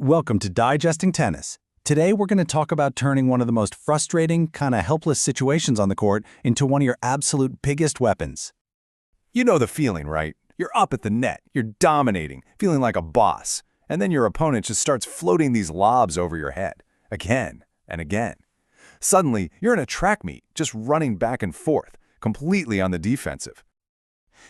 Welcome to Digesting Tennis. Today we're going to talk about turning one of the most frustrating, kind of helpless situations on the court into one of your absolute biggest weapons. You know the feeling, right? You're up at the net, you're dominating, feeling like a boss, and then your opponent just starts floating these lobs over your head, again and again. Suddenly, you're in a track meet, just running back and forth, completely on the defensive.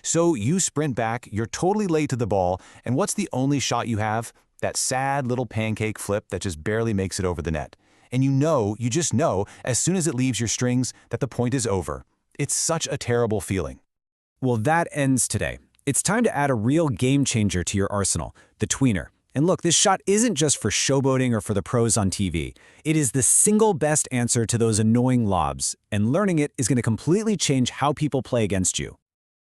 So you sprint back, you're totally late to the ball, and what's the only shot you have? That sad little pancake flip that just barely makes it over the net. And you just know, as soon as it leaves your strings, that the point is over. It's such a terrible feeling. Well, that ends today. It's time to add a real game changer to your arsenal, the tweener. And look, this shot isn't just for showboating or for the pros on TV. It is the single best answer to those annoying lobs, and learning it is going to completely change how people play against you.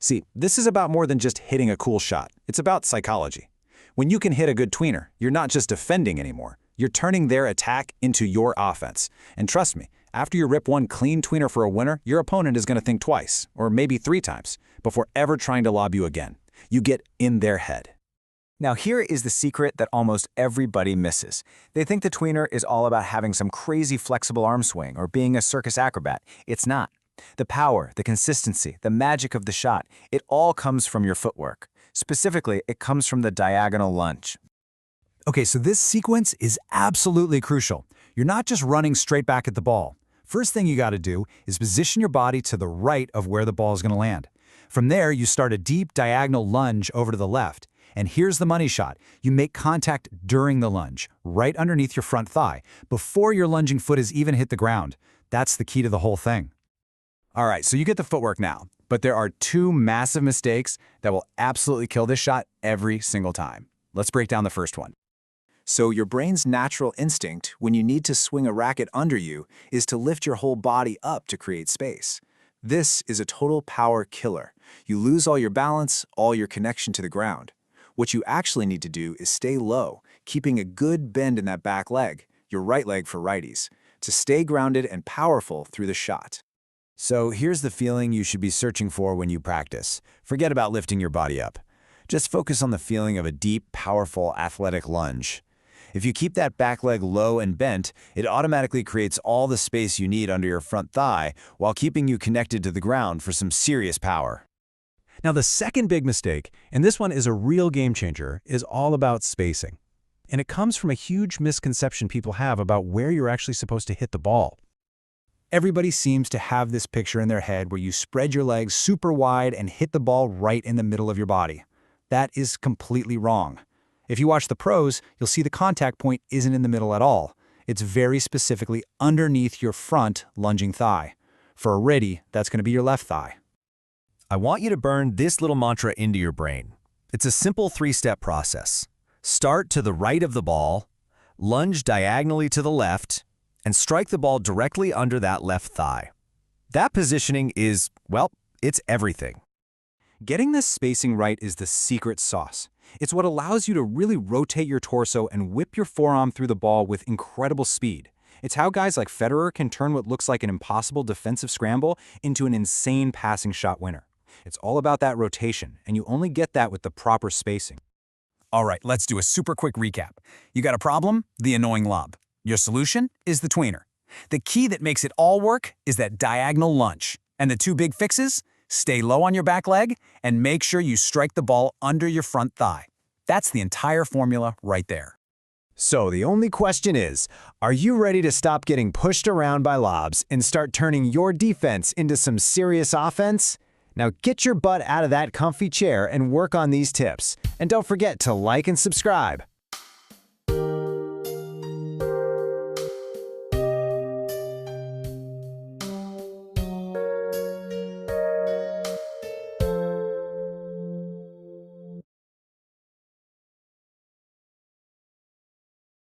See, this is about more than just hitting a cool shot. It's about psychology. When you can hit a good tweener, you're not just defending anymore. You're turning their attack into your offense. And trust me, after you rip one clean tweener for a winner, your opponent is going to think twice, or maybe 3 times, before ever trying to lob you again. You get in their head. Now here is the secret that almost everybody misses. They think the tweener is all about having some crazy flexible arm swing or being a circus acrobat. It's not. The power, the consistency, the magic of the shot, it all comes from your footwork. Specifically, it comes from the diagonal lunge. Okay, so this sequence is absolutely crucial. You're not just running straight back at the ball. First thing you got to do is position your body to the right of where the ball is going to land. From there, you start a deep diagonal lunge over to the left. And here's the money shot. You make contact during the lunge, right underneath your front thigh, before your lunging foot has even hit the ground. That's the key to the whole thing. All right, so you get the footwork now, but there are 2 massive mistakes that will absolutely kill this shot every single time. Let's break down the first one. So your brain's natural instinct when you need to swing a racket under you is to lift your whole body up to create space. This is a total power killer. You lose all your balance, all your connection to the ground. What you actually need to do is stay low, keeping a good bend in that back leg, your right leg for righties, to stay grounded and powerful through the shot. So here's the feeling you should be searching for when you practice. Forget about lifting your body up. Just focus on the feeling of a deep, powerful, athletic lunge. If you keep that back leg low and bent, it automatically creates all the space you need under your front thigh while keeping you connected to the ground for some serious power. Now the second big mistake, and this one is a real game changer, is all about spacing. And it comes from a huge misconception people have about where you're actually supposed to hit the ball. Everybody seems to have this picture in their head where you spread your legs super wide and hit the ball right in the middle of your body. That is completely wrong. If you watch the pros, you'll see the contact point isn't in the middle at all. It's very specifically underneath your front lunging thigh. For a ready, that's going to be your left thigh. I want you to burn this little mantra into your brain. It's a simple 3-step process. Start to the right of the ball, lunge diagonally to the left, and strike the ball directly under that left thigh. That positioning is, well, it's everything. Getting this spacing right is the secret sauce. It's what allows you to really rotate your torso and whip your forearm through the ball with incredible speed. It's how guys like Federer can turn what looks like an impossible defensive scramble into an insane passing shot winner. It's all about that rotation, and you only get that with the proper spacing. All right, let's do a super quick recap. You got a problem? The annoying lob. Your solution is the tweener. The key that makes it all work is that diagonal lunge. And the 2 big fixes? Stay low on your back leg and make sure you strike the ball under your front thigh. That's the entire formula right there. So the only question is, are you ready to stop getting pushed around by lobs and start turning your defense into some serious offense? Now get your butt out of that comfy chair and work on these tips. And don't forget to like and subscribe.